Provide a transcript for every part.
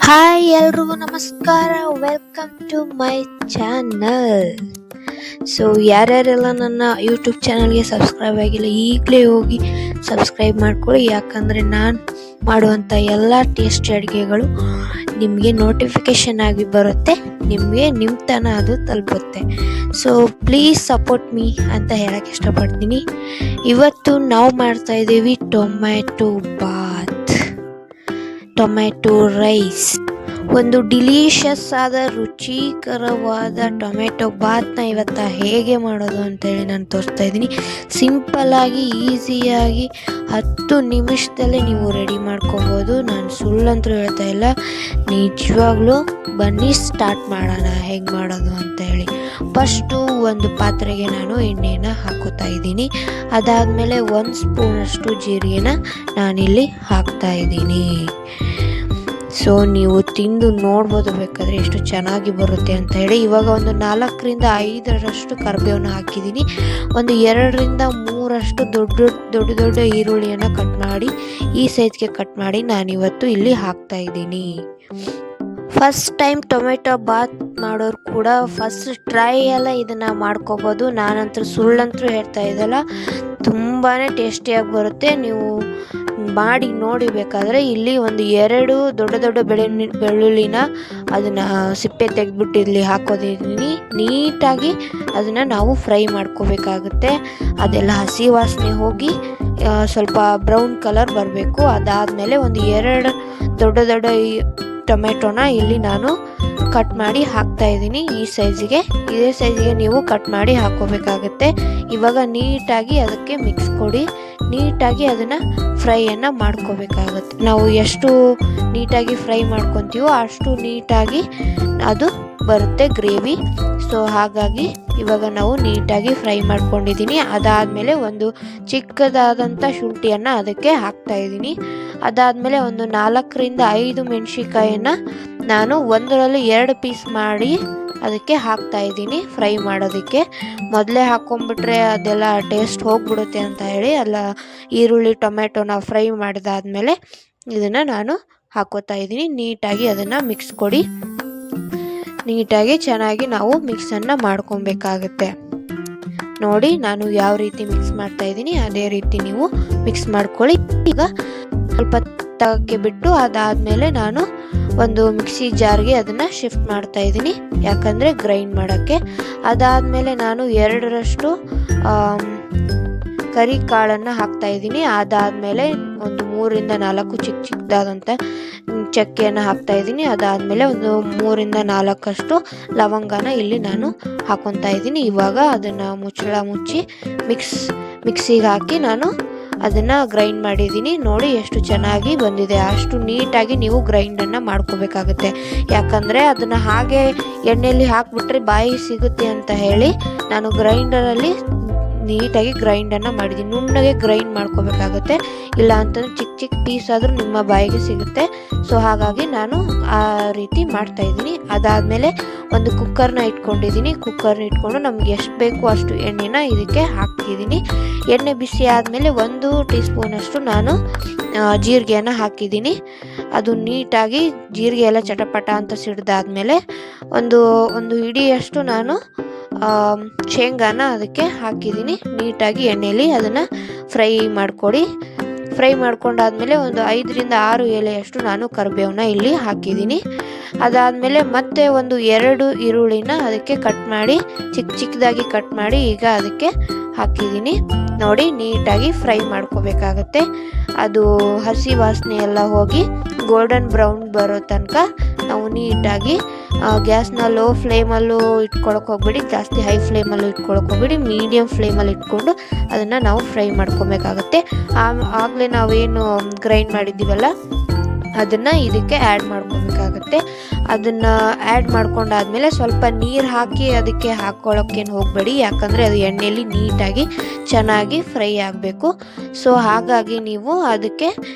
Hi ಎಲ್ರಿಗೂ ನಮಸ್ಕಾರ, welcome to my channel. So ಯಾರ್ಯಾರೆಲ್ಲ ನನ್ನ ಯೂಟ್ಯೂಬ್ ಚಾನಲ್ಗೆ ಸಬ್ಸ್ಕ್ರೈಬ್ ಆಗಿಲ್ಲ ಈಗಲೇ ಹೋಗಿ ಸಬ್ಸ್ಕ್ರೈಬ್ ಮಾಡ್ಕೊಳ್ಳಿ. ಯಾಕಂದರೆ ನಾನು ಮಾಡುವಂಥ ಎಲ್ಲ ಟೇಸ್ಟಿ ಅಡುಗೆಗಳು ನಿಮಗೆ ನೋಟಿಫಿಕೇಷನ್ ಆಗಿ ಬರುತ್ತೆ, ನಿಮಗೆ ನಿಮ್ಮ ತನ ಅದು ತಲುಪುತ್ತೆ. ಸೊ ಪ್ಲೀಸ್ ಸಪೋರ್ಟ್ ಮೀ ಅಂತ ಹೇಳಕ್ಕೆ ಇಷ್ಟಪಡ್ತೀನಿ. ಇವತ್ತು ನಾವು ಮಾಡ್ತಾಯಿದ್ದೀವಿ ಟೊಮೆಟೊ ರೈಸ್. ಒಂದು ಡಿಲಿಷಿಯಸ್ ಆದ ರುಚಿಕರವಾದ ಟೊಮೆಟೊ ಬಾತ್ನ ಇವತ್ತು ಹೇಗೆ ಮಾಡೋದು ಅಂತೇಳಿ ನಾನು ತೋರಿಸ್ತಾ ಇದ್ದೀನಿ. ಸಿಂಪಲ್ಲಾಗಿ ಈಸಿಯಾಗಿ 10 ನಿಮಿಷದಲ್ಲೇ ನೀವು ರೆಡಿ ಮಾಡ್ಕೋಬೋದು. ನಾನು ಸುಳ್ಳಂತೂ ಹೇಳ್ತಾ ಇಲ್ಲ, ನಿಜವಾಗ್ಲೂ ಬನ್ನಿ ಸ್ಟಾರ್ಟ್ ಮಾಡೋಣ ಹೇಗೆ ಮಾಡೋದು ಅಂತ ಹೇಳಿ. ಫಸ್ಟು ಒಂದು ಪಾತ್ರೆಗೆ ನಾನು ಎಣ್ಣೆನ ಹಾಕೋತಾ ಇದ್ದೀನಿ. ಅದಾದಮೇಲೆ 1 ಸ್ಪೂನಷ್ಟು ಜೀರಿಗೆನ ನಾನಿಲ್ಲಿ ಹಾಕ್ತಾ ಇದ್ದೀನಿ. ಸೊ ನೀವು ತಿಂದು ನೋಡ್ಬೋದು ಬೇಕಾದರೆ ಎಷ್ಟು ಚೆನ್ನಾಗಿ ಬರುತ್ತೆ ಅಂತ ಹೇಳಿ. ಇವಾಗ ಒಂದು 4ರಿಂದ 5ರಷ್ಟು ಕರಿಬೇವನ್ನ ಹಾಕಿದ್ದೀನಿ. ಒಂದು 2ರಿಂದ 3 ದೊಡ್ಡ ಈರುಳ್ಳಿಯನ್ನು ಕಟ್ ಮಾಡಿ ಈ ಸೈಜ್ಗೆ ಕಟ್ ಮಾಡಿ ನಾನಿವತ್ತು ಇಲ್ಲಿ ಹಾಕ್ತಾ ಇದ್ದೀನಿ. ಫಸ್ಟ್ ಟೈಮ್ ಟೊಮೆಟೊ ಬಾತ್ ಮಾಡೋರು ಕೂಡ ಫಸ್ಟ್ ಟ್ರೈ ಎಲ್ಲ ಇದನ್ನು ಮಾಡ್ಕೋಬೋದು. ನಾನಂತೂ ಸುಳ್ಳಂತೂ ಹೇಳ್ತಾ ಇದ್ದಲ್ಲ, ತುಂಬಾ ಟೇಸ್ಟಿಯಾಗಿ ಬರುತ್ತೆ. ನೀವು ಮಾಡಿ ನೋಡಿ ಬೇಕಾದರೆ. ಇಲ್ಲಿ ಒಂದು 2 ದೊಡ್ಡ ಬೆಳ್ಳುಳ್ಳಿನ ಅದನ್ನು ಸಿಪ್ಪೆ ತೆಗೆದ್ಬಿಟ್ಟು ಇಲ್ಲಿ ಹಾಕೋದಿದ್ದೀನಿ. ನೀಟಾಗಿ ಅದನ್ನು ನಾವು ಫ್ರೈ ಮಾಡ್ಕೋಬೇಕಾಗುತ್ತೆ. ಅದೆಲ್ಲ ಹಸಿ ವಾಸನೆ ಹೋಗಿ ಸ್ವಲ್ಪ ಬ್ರೌನ್ ಕಲರ್ ಬರಬೇಕು. ಅದಾದಮೇಲೆ ಒಂದು 2 ದೊಡ್ಡ ಟೊಮೆಟೊನ ಇಲ್ಲಿ ನಾನು ಕಟ್ ಮಾಡಿ ಹಾಕ್ತಾ ಇದ್ದೀನಿ. ಇದೇ ಸೈಜಿಗೆ ನೀವು ಕಟ್ ಮಾಡಿ ಹಾಕೋಬೇಕಾಗುತ್ತೆ. ಇವಾಗ ನೀಟಾಗಿ ಅದಕ್ಕೆ ಮಿಕ್ಸ್ ಕೊಡಿ. ನೀಟಾಗಿ ಅದನ್ನು ಫ್ರೈಯನ್ನು ಮಾಡ್ಕೋಬೇಕಾಗುತ್ತೆ. ನಾವು ಎಷ್ಟು ನೀಟಾಗಿ ಫ್ರೈ ಮಾಡ್ಕೊತೀವೋ ಅಷ್ಟು ನೀಟಾಗಿ ಅದು ಬರುತ್ತೆ ಗ್ರೇವಿ. ಸೊ ಹಾಗಾಗಿ ಇವಾಗ ನಾವು ನೀಟಾಗಿ ಫ್ರೈ ಮಾಡ್ಕೊಂಡಿದ್ದೀನಿ. ಅದಾದಮೇಲೆ ಒಂದು ಚಿಕ್ಕದಾದಂಥ ಶುಂಠಿಯನ್ನು ಅದಕ್ಕೆ ಹಾಕ್ತಾ ಇದ್ದೀನಿ. ಅದಾದಮೇಲೆ ಒಂದು 4ರಿಂದ 5 ಮೆಣಸಿನ್ಕಾಯನ್ನು ನಾನು 1ರಲ್ಲಿ 2 ಪೀಸ್ ಮಾಡಿ ಅದಕ್ಕೆ ಹಾಕ್ತಾ ಇದ್ದೀನಿ ಫ್ರೈ ಮಾಡೋದಕ್ಕೆ. ಮೊದಲೇ ಹಾಕ್ಕೊಂಬಿಟ್ರೆ ಅದೆಲ್ಲ ಟೇಸ್ಟ್ ಹೋಗ್ಬಿಡುತ್ತೆ ಅಂತ ಹೇಳಿ ಅಲ್ಲ, ಈರುಳ್ಳಿ ಟೊಮೆಟೊನ ಫ್ರೈ ಮಾಡಿದಾದ್ಮೇಲೆ ಇದನ್ನು ನಾನು ಹಾಕೋತಾ ಇದ್ದೀನಿ. ನೀಟಾಗಿ ಅದನ್ನು ಮಿಕ್ಸ್ ಕೊಡಿ. ನೀಟಾಗಿ ಚೆನ್ನಾಗಿ ನಾವು ಮಿಕ್ಸನ್ನು ಮಾಡ್ಕೊಬೇಕಾಗುತ್ತೆ. ನೋಡಿ ನಾನು ಯಾವ ರೀತಿ ಮಿಕ್ಸ್ ಮಾಡ್ತಾ ಇದ್ದೀನಿ ಅದೇ ರೀತಿ ನೀವು ಮಿಕ್ಸ್ ಮಾಡ್ಕೊಳ್ಳಿ. ಈಗ ಸ್ವಲ್ಪ ತಗಕ್ಕೆ ಬಿಟ್ಟು ಅದಾದಮೇಲೆ ನಾನು ಒಂದು ಮಿಕ್ಸಿ ಜಾರ್ಗೆ ಅದನ್ನು ಶಿಫ್ಟ್ ಮಾಡ್ತಾ ಇದ್ದೀನಿ, ಯಾಕಂದರೆ ಗ್ರೈಂಡ್ ಮಾಡೋಕ್ಕೆ. ಅದಾದಮೇಲೆ ನಾನು 2ರಷ್ಟು ಕರಿ ಕಾಳನ್ನು ಹಾಕ್ತಾ ಇದ್ದೀನಿ. ಅದಾದಮೇಲೆ ಒಂದು 3ರಿಂದ 4 ಚಿಕ್ಕದಾದಂಥ ಚಕ್ಕೆಯನ್ನು ಹಾಕ್ತಾ ಇದ್ದೀನಿ. ಅದಾದಮೇಲೆ ಒಂದು 3ರಿಂದ 4 ಲವಂಗನ ಇಲ್ಲಿ ನಾನು ಹಾಕೊತಾ ಇದ್ದೀನಿ. ಇವಾಗ ಅದನ್ನು ಮುಚ್ಚಳ ಮುಚ್ಚಿ ಮಿಕ್ಸಿಗೆ ಹಾಕಿ ನಾನು ಅದನ್ನು ಗ್ರೈಂಡ್ ಮಾಡಿದ್ದೀನಿ. ನೋಡಿ ಎಷ್ಟು ಚೆನ್ನಾಗಿ ಬಂದಿದೆ. ಅಷ್ಟು ನೀಟಾಗಿ ನೀವು ಗ್ರೈಂಡನ್ನು ಮಾಡ್ಕೋಬೇಕಾಗುತ್ತೆ. ಯಾಕಂದರೆ ಅದನ್ನು ಹಾಗೆ ಎಣ್ಣೆಯಲ್ಲಿ ಹಾಕಿಬಿಟ್ರೆ ಬಾಯಿ ಸಿಗುತ್ತೆ ಅಂತ ಹೇಳಿ ನಾನು ಗ್ರೈಂಡರಲ್ಲಿ ನೀಟಾಗಿ ಗ್ರೈಂಡನ್ನು ಮಾಡಿದ್ದೀನಿ. ನುಣ್ಣಗೆ ಗ್ರೈಂಡ್ ಮಾಡ್ಕೋಬೇಕಾಗುತ್ತೆ, ಇಲ್ಲ ಅಂತಂದ್ರೆ ಚಿಕ್ಕ ಪೀಸ್ ಆದರೂ ನಿಮ್ಮ ಬಾಯಿಗೆ ಸಿಗುತ್ತೆ. ಸೊ ಹಾಗಾಗಿ ನಾನು ಆ ರೀತಿ ಮಾಡ್ತಾಯಿದ್ದೀನಿ. ಅದಾದಮೇಲೆ ಒಂದು ಕುಕ್ಕರ್ನ ಇಟ್ಕೊಂಡಿದ್ದೀನಿ. ಕುಕ್ಕರ್ನ ಇಟ್ಕೊಂಡು ನಮ್ಗೆ ಎಷ್ಟು ಬೇಕು ಅಷ್ಟು ಎಣ್ಣೆನ ಇದಕ್ಕೆ ಹಾಕಿದ್ದೀನಿ. ಎಣ್ಣೆ ಬಿಸಿ ಆದಮೇಲೆ 1 ಟೀ ಸ್ಪೂನಷ್ಟು ನಾನು ಜೀರಿಗೆಯನ್ನು ಹಾಕಿದ್ದೀನಿ. ಅದು ನೀಟಾಗಿ ಜೀರಿಗೆ ಎಲ್ಲ ಚಟಪಟ ಅಂತ ಸಿಡ್ದಾದ್ಮೇಲೆ ಒಂದು ಹಿಡಿಯಷ್ಟು ನಾನು ಶೇಂಗಾನ ಅದಕ್ಕೆ ಹಾಕಿದ್ದೀನಿ. ನೀಟಾಗಿ ಎಣ್ಣೆಯಲ್ಲಿ ಅದನ್ನು ಫ್ರೈ ಮಾಡಿಕೊಡಿ. ಫ್ರೈ ಮಾಡ್ಕೊಂಡಾದ್ಮೇಲೆ ಒಂದು 5ರಿಂದ 6 ಎಲೆಯಷ್ಟು ನಾನು ಕರಿಬೇವನ್ನ ಇಲ್ಲಿ ಹಾಕಿದ್ದೀನಿ. ಅದಾದಮೇಲೆ ಮತ್ತೆ ಒಂದು 2 ಈರುಳ್ಳಿನ ಅದಕ್ಕೆ ಕಟ್ ಮಾಡಿ ಚಿಕ್ಕದಾಗಿ ಕಟ್ ಮಾಡಿ ಈಗ ಅದಕ್ಕೆ ಹಾಕಿದ್ದೀನಿ. ನೋಡಿ ನೀಟಾಗಿ ಫ್ರೈ ಮಾಡ್ಕೋಬೇಕಾಗತ್ತೆ. ಅದು ಹಸಿ ವಾಸನೆ ಎಲ್ಲ ಹೋಗಿ ಗೋಲ್ಡನ್ ಬ್ರೌನ್ ಬರೋ ತನಕ ನಾವು ನೀಟಾಗಿ ಗ್ಯಾಸ್ನ ಲೋ ಫ್ಲೇಮಲ್ಲೂ ಇಟ್ಕೊಳಕ್ಕೆ ಹೋಗ್ಬೇಡಿ, ಜಾಸ್ತಿ ಹೈ ಫ್ಲೇಮಲ್ಲೂ ಇಟ್ಕೊಳಕ್ಕೆ ಹೋಗ್ಬೇಡಿ. ಮೀಡಿಯಮ್ ಫ್ಲೇಮಲ್ಲಿ ಇಟ್ಕೊಂಡು ಅದನ್ನು ನಾವು ಫ್ರೈ ಮಾಡ್ಕೊಬೇಕಾಗುತ್ತೆ. ಆಗಲೇ ನಾವೇನು ಗ್ರೈಂಡ್ ಮಾಡಿದ್ದೀವಲ್ಲ ಅದನ್ನು ಇದಕ್ಕೆ ಆ್ಯಡ್ ಮಾಡ್ಕೊಬೇಕಾಗತ್ತೆ. ಅದನ್ನು ಆ್ಯಡ್ ಮಾಡ್ಕೊಂಡಾದ್ಮೇಲೆ ಸ್ವಲ್ಪ ನೀರು ಹಾಕಿ ಅದಕ್ಕೆ ಹಾಕ್ಕೊಳ್ಳೋಕ್ಕೇನು ಹೋಗಬೇಡಿ, ಯಾಕಂದರೆ ಅದು ಎಣ್ಣೆಯಲ್ಲಿ ನೀಟಾಗಿ ಚೆನ್ನಾಗಿ ಫ್ರೈ ಆಗಬೇಕು. ಸೊ ಹಾಗಾಗಿ ನೀವು ಅದಕ್ಕೆ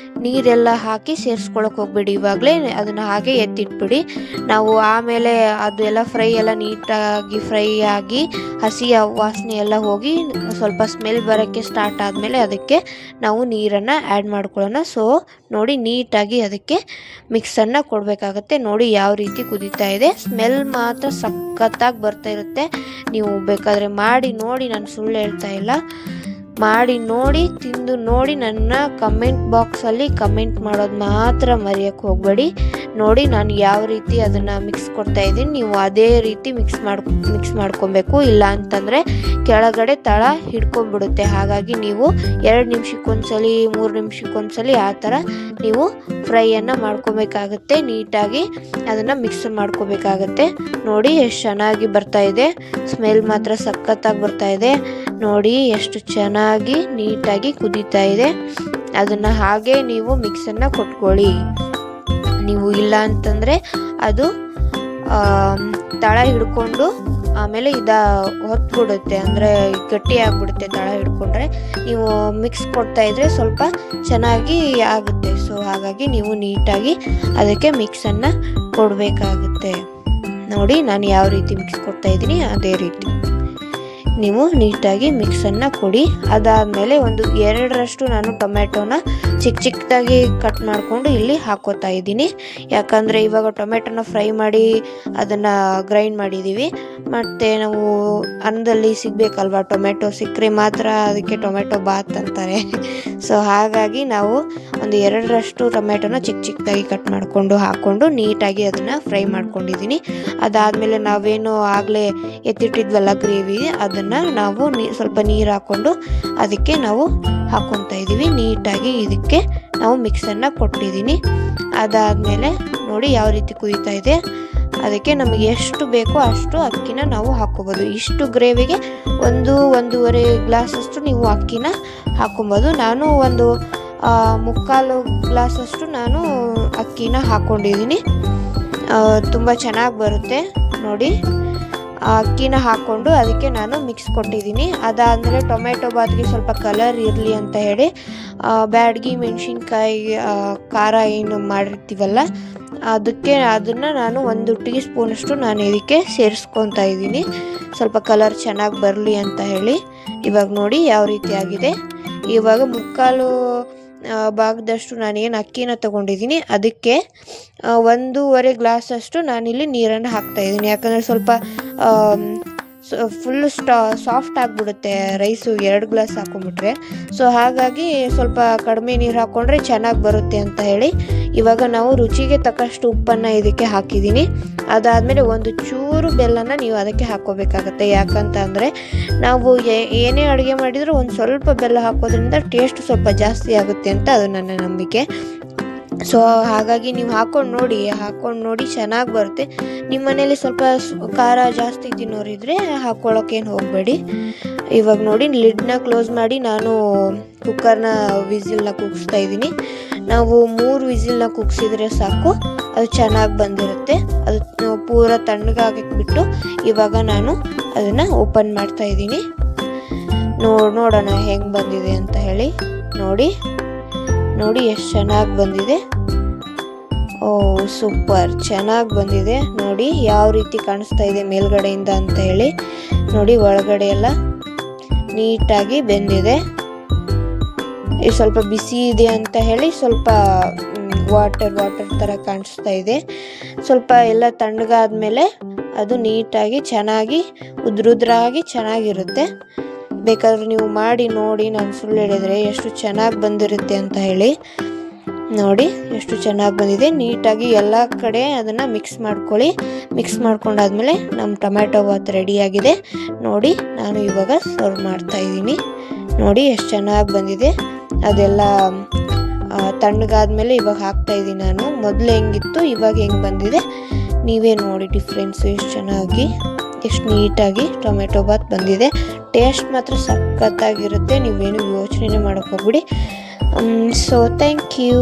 ನೀರೆಲ್ಲ ಹಾಕಿ ಸೇರಿಸ್ಕೊಳಕ್ಕೆ ಹೋಗ್ಬೇಡಿ. ಇವಾಗಲೇ ಅದನ್ನು ಹಾಗೆ ಎತ್ತಿಟ್ಬಿಡಿ. ನಾವು ಆಮೇಲೆ ಅದು ಎಲ್ಲ ಫ್ರೈ ಎಲ್ಲ ನೀಟಾಗಿ ಫ್ರೈ ಆಗಿ ಹಸಿ ವಾಸನೆ ಎಲ್ಲ ಹೋಗಿ ಸ್ವಲ್ಪ ಸ್ಮೆಲ್ ಬರೋಕ್ಕೆ ಸ್ಟಾರ್ಟ್ ಆದಮೇಲೆ ಅದಕ್ಕೆ ನಾವು ನೀರನ್ನು ಆ್ಯಡ್ ಮಾಡ್ಕೊಳ್ಳೋಣ. ಸೊ ನೋಡಿ, ನೀಟಾಗಿ ಅದಕ್ಕೆ ಮಿಕ್ಸನ್ನು ಕೊಡಬೇಕಾಗತ್ತೆ. ನೋಡಿ ಯಾವ ರೀತಿ ಕುದೀತಾ ಇದೆ. ಸ್ಮೆಲ್ ಮಾತ್ರ ಸಖತ್ತಾಗಿ ಬರ್ತಾ ಇರುತ್ತೆ. ನೀವು ಬೇಕಾದರೆ ಮಾಡಿ ನೋಡಿ, ನಾನು ಸುಳ್ಳು ಹೇಳ್ತಾ ಇಲ್ಲ. ಮಾಡಿ ನೋಡಿ, ತಿಂದು ನೋಡಿ, ನನ್ನ ಕಮೆಂಟ್ ಬಾಕ್ಸಲ್ಲಿ ಕಮೆಂಟ್ ಮಾಡೋದು ಮಾತ್ರ ಮರೆಯೋಕ್ಕೆ ಹೋಗಬೇಡಿ. ನೋಡಿ ನಾನು ಯಾವ ರೀತಿ ಅದನ್ನು ಮಿಕ್ಸ್ ಕೊಡ್ತಾ ಇದ್ದೀನಿ, ನೀವು ಅದೇ ರೀತಿ ಮಿಕ್ಸ್ ಮಾಡ್ಕೊಬೇಕು. ಇಲ್ಲ ಅಂತಂದರೆ ಕೆಳಗಡೆ ತಳ ಹಿಡ್ಕೊಂಡ್ಬಿಡುತ್ತೆ. ಹಾಗಾಗಿ ನೀವು 2 ನಿಮಿಷಕ್ಕೊಂದ್ಸಲಿ 3 ನಿಮಿಷಕ್ಕೊಂದ್ಸಲಿ ಆ ಥರ ನೀವು ಫ್ರೈಯನ್ನು ಮಾಡ್ಕೊಬೇಕಾಗತ್ತೆ. ನೀಟಾಗಿ ಅದನ್ನು ಮಿಕ್ಸ್ ಮಾಡ್ಕೋಬೇಕಾಗತ್ತೆ. ನೋಡಿ ಎಷ್ಟು ಚೆನ್ನಾಗಿ ಬರ್ತಾ ಇದೆ. ಸ್ಮೆಲ್ ಮಾತ್ರ ಸಖತ್ತಾಗಿ ಬರ್ತಾ ಇದೆ. ನೋಡಿ ಎಷ್ಟು ಚೆನ್ನಾಗಿ ನೀಟಾಗಿ ಕುದೀತಾ ಇದೆ. ಅದನ್ನು ಹಾಗೆ ನೀವು ಮಿಕ್ಸನ್ನು ಕೊಟ್ಕೊಳ್ಳಿ. ನೀವು ಇಲ್ಲ ಅಂತಂದರೆ ಅದು ತಳ ಹಿಡ್ಕೊಂಡು ಆಮೇಲೆ ಹೊತ್ಬಿಡುತ್ತೆ, ಅಂದರೆ ಗಟ್ಟಿ ಆಗಿಬಿಡುತ್ತೆ. ತಳ ಹಿಡ್ಕೊಂಡ್ರೆ ನೀವು ಮಿಕ್ಸ್ ಕೊಡ್ತಾ ಇದ್ರೆ ಸ್ವಲ್ಪ ಚೆನ್ನಾಗಿ ಆಗುತ್ತೆ. ಸೊ ಹಾಗಾಗಿ ನೀವು ನೀಟಾಗಿ ಅದಕ್ಕೆ ಮಿಕ್ಸನ್ನು ಕೊಡಬೇಕಾಗುತ್ತೆ. ನೋಡಿ ನಾನು ಯಾವ ರೀತಿ ಮಿಕ್ಸ್ ಕೊಡ್ತಾ ಇದ್ದೀನಿ ಅದೇ ರೀತಿ ನೀವು ನೀಟಾಗಿ ಮಿಕ್ಸನ್ನು ಕೊಡಿ. ಅದಾದಮೇಲೆ ಒಂದು 2ರಷ್ಟು ನಾನು ಟೊಮೆಟೊನ ಚಿಕ್ಕದಾಗಿ ಕಟ್ ಮಾಡಿಕೊಂಡು ಇಲ್ಲಿ ಹಾಕೋತಾ ಇದ್ದೀನಿ. ಯಾಕಂದರೆ ಇವಾಗ ಟೊಮೆಟೊನ ಫ್ರೈ ಮಾಡಿ ಅದನ್ನು ಗ್ರೈಂಡ್ ಮಾಡಿದ್ದೀವಿ. ಮತ್ತು ನಾವು ಅನ್ನದಲ್ಲಿ ಸಿಗಬೇಕಲ್ವ, ಟೊಮೆಟೊ ಸಿಕ್ಕರೆ ಮಾತ್ರ ಅದಕ್ಕೆ ಟೊಮೆಟೊ ಬಾತ್ ಅಂತಾರೆ. ಸೊ ಹಾಗಾಗಿ ನಾವು ಒಂದು 2ರಷ್ಟು ಟೊಮೆಟೊನ ಚಿಕ್ಕದಾಗಿ ಕಟ್ ಮಾಡಿಕೊಂಡು ಹಾಕ್ಕೊಂಡು ನೀಟಾಗಿ ಅದನ್ನು ಫ್ರೈ ಮಾಡ್ಕೊಂಡಿದ್ದೀನಿ. ಅದಾದಮೇಲೆ ನಾವೇನು ಆಗಲೇ ಎತ್ತಿಟ್ಟಿದ್ವಲ್ಲ ಗ್ರೇವಿ, ಅದನ್ನು ನಾವು ಸ್ವಲ್ಪ ನೀರು ಹಾಕ್ಕೊಂಡು ಅದಕ್ಕೆ ನಾವು ಹಾಕ್ಕೊತಾ ಇದ್ದೀವಿ. ನೀಟಾಗಿ ಇದಕ್ಕೆ ನಾವು ಮಿಕ್ಸನ್ನು ಕೊಟ್ಟಿದ್ದೀನಿ. ಅದಾದಮೇಲೆ ನೋಡಿ ಯಾವ ರೀತಿ ಕುದೀತಾ ಇದೆ. ಅದಕ್ಕೆ ನಮಗೆ ಎಷ್ಟು ಬೇಕೋ ಅಷ್ಟು ಅಕ್ಕಿನ ನಾವು ಹಾಕ್ಕೋಬೋದು. ಇಷ್ಟು ಗ್ರೇವಿಗೆ 1-1.5 ಗ್ಲಾಸಷ್ಟು ನೀವು ಅಕ್ಕಿನ ಹಾಕ್ಕೊಬೋದು. ನಾನು ಒಂದು 3/4 ಗ್ಲಾಸಷ್ಟು ನಾನು ಅಕ್ಕಿನ ಹಾಕ್ಕೊಂಡಿದ್ದೀನಿ. ತುಂಬ ಚೆನ್ನಾಗಿ ಬರುತ್ತೆ. ನೋಡಿ ಅಕ್ಕಿನ ಹಾಕ್ಕೊಂಡು ಅದಕ್ಕೆ ನಾನು ಮಿಕ್ಸ್ ಕೊಟ್ಟಿದ್ದೀನಿ. ಅದಾದಮೇಲೆ ಟೊಮೆಟೊ ಬಾತ್ಗೆ ಸ್ವಲ್ಪ ಕಲರ್ ಇರಲಿ ಅಂತ ಹೇಳಿ ಬ್ಯಾಡಗಿ ಮೆಣಸಿನ್ಕಾಯಿ ಖಾರ ಏನು ಮಾಡಿರ್ತೀವಲ್ಲ ಅದನ್ನು ನಾನು 1 ಟೀ ಸ್ಪೂನಷ್ಟು ನಾನು ಇದಕ್ಕೆ ಸೇರಿಸ್ಕೊತಾ ಇದ್ದೀನಿ, ಸ್ವಲ್ಪ ಕಲರ್ ಚೆನ್ನಾಗಿ ಬರಲಿ ಅಂತ ಹೇಳಿ. ಇವಾಗ ನೋಡಿ ಯಾವ ರೀತಿ ಆಗಿದೆ. ಇವಾಗ 3/4 ಭಾಗದಷ್ಟು ನಾನೇನು ಅಕ್ಕಿನ ತೊಗೊಂಡಿದ್ದೀನಿ ಅದಕ್ಕೆ 1.5 ಗ್ಲಾಸಷ್ಟು ನಾನಿಲ್ಲಿ ನೀರನ್ನು ಹಾಕ್ತಾಯಿದ್ದೀನಿ. ಯಾಕಂದರೆ ಸ್ವಲ್ಪ ಫುಲ್ಲು ಸಾಫ್ಟ್ ಆಗಿಬಿಡುತ್ತೆ ರೈಸು 2 ಗ್ಲಾಸ್ ಹಾಕೊಂಡ್ಬಿಟ್ರೆ. ಸೊ ಹಾಗಾಗಿ ಸ್ವಲ್ಪ ಕಡಿಮೆ ನೀರು ಹಾಕ್ಕೊಂಡ್ರೆ ಚೆನ್ನಾಗಿ ಬರುತ್ತೆ ಅಂತ ಹೇಳಿ ಇವಾಗ ನಾವು ರುಚಿಗೆ ತಕ್ಕಷ್ಟು ಉಪ್ಪನ್ನು ಇದಕ್ಕೆ ಹಾಕಿದ್ದೀನಿ. ಅದಾದಮೇಲೆ ಒಂದು ಚೂರು ಬೆಲ್ಲನ ನೀವು ಅದಕ್ಕೆ ಹಾಕ್ಕೋಬೇಕಾಗತ್ತೆ. ಯಾಕಂತ ಅಂದರೆ ನಾವು ಏನೇ ಅಡುಗೆ ಮಾಡಿದರೂ ಒಂದು ಸ್ವಲ್ಪ ಬೆಲ್ಲ ಹಾಕೋದ್ರಿಂದ ಟೇಸ್ಟ್ ಸ್ವಲ್ಪ ಜಾಸ್ತಿ ಆಗುತ್ತೆ ಅಂತ ಅದು ನನ್ನ ನಂಬಿಕೆ. ಸೊ ಹಾಗಾಗಿ ನೀವು ಹಾಕ್ಕೊಂಡು ನೋಡಿ ಚೆನ್ನಾಗಿ ಬರುತ್ತೆ. ನಿಮ್ಮ ಮನೇಲಿ ಸ್ವಲ್ಪ ಖಾರ ಜಾಸ್ತಿ ತಿನ್ನೋರಿದ್ರೆ ಹಾಕ್ಕೊಳ್ಳೋಕ್ಕೇನು ಹೋಗಬೇಡಿ. ಇವಾಗ ನೋಡಿ ಲಿಡ್ನ ಕ್ಲೋಸ್ ಮಾಡಿ ನಾನು ಕುಕ್ಕರ್ನ ವಿಸಿಲ್ನ ಕೂಗಿಸ್ತಾ ಇದ್ದೀನಿ. ನಾವು 3 ವಿಸಿಲ್ನ ಕೂಗಿಸಿದ್ರೆ ಸಾಕು, ಅದು ಚೆನ್ನಾಗಿ ಬಂದಿರುತ್ತೆ. ಅದು ಪೂರ ತಣ್ಣಗಾಗಕ್ಕೆ ಬಿಟ್ಟು ಇವಾಗ ನಾನು ಅದನ್ನು ಓಪನ್ ಮಾಡ್ತಾ ಇದ್ದೀನಿ. ನೋಡೋಣ ಹೆಂಗೆ ಬಂದಿದೆ ಅಂತ ಹೇಳಿ. ನೋಡಿ ಎಷ್ಟು ಚೆನ್ನಾಗಿ ಬಂದಿದೆ. ಓ ಸೂಪರ್, ಚೆನ್ನಾಗಿ ಬಂದಿದೆ. ನೋಡಿ ಯಾವ ರೀತಿ ಕಾಣಿಸ್ತಾ ಇದೆ ಮೇಲ್ಗಡೆಯಿಂದ ಅಂತ ಹೇಳಿ. ನೋಡಿ ಒಳಗಡೆ ಎಲ್ಲ ನೀಟಾಗಿ ಬೆಂದಿದೆ. ಸ್ವಲ್ಪ ಬಿಸಿ ಇದೆ ಅಂತ ಹೇಳಿ ಸ್ವಲ್ಪ ವಾಟರ್ ಥರ ಕಾಣಿಸ್ತಾ ಇದೆ. ಸ್ವಲ್ಪ ಎಲ್ಲ ತಣ್ಣಗಾದ್ಮೇಲೆ ಅದು ನೀಟಾಗಿ ಚೆನ್ನಾಗಿ ಉದ್ರಾಗಿ ಚೆನ್ನಾಗಿರುತ್ತೆ. ಬೇಕಾದ್ರೆ ನೀವು ಮಾಡಿ ನೋಡಿ, ನಾನು ಸುಳ್ಳು ಹೇಳಿದರೆ ಎಷ್ಟು ಚೆನ್ನಾಗಿ ಬಂದಿರುತ್ತೆ ಅಂತ ಹೇಳಿ. ನೋಡಿ ಎಷ್ಟು ಚೆನ್ನಾಗಿ ಬಂದಿದೆ. ನೀಟಾಗಿ ಎಲ್ಲ ಕಡೆ ಅದನ್ನು ಮಿಕ್ಸ್ ಮಾಡ್ಕೊಳ್ಳಿ. ಮಿಕ್ಸ್ ಮಾಡ್ಕೊಂಡಾದ್ಮೇಲೆ ನಮ್ಮ ಟೊಮ್ಯಾಟೊ ಬಾತ್ ರೆಡಿಯಾಗಿದೆ. ನೋಡಿ ನಾನು ಇವಾಗ ಸರ್ವ್ ಮಾಡ್ತಾ ಇದ್ದೀನಿ. ನೋಡಿ ಎಷ್ಟು ಚೆನ್ನಾಗಿ ಬಂದಿದೆ. ಅದೆಲ್ಲ ತಣ್ಣಗಾದ್ಮೇಲೆ ಇವಾಗ ಹಾಕ್ತಾ ಇದ್ದೀನಿ ನಾನು. ಮೊದಲು ಹೆಂಗಿತ್ತು ಇವಾಗ ಹೆಂಗೆ ಬಂದಿದೆ ನೀವೇ ನೋಡಿ ಡಿಫ್ರೆನ್ಸು. ಎಷ್ಟು ನೀಟಾಗಿ ಟೊಮೆಟೊ ಬಾತ್ ಬಂದಿದೆ. ಟೇಸ್ಟ್ ಮಾತ್ರ ಸಖತ್ತಾಗಿರುತ್ತೆ. ನೀವೇನು ಯೋಚನೆ ಮಾಡೋಕ್ಕೆ ಹೋಗ್ಬಿಡಿ. So thank you.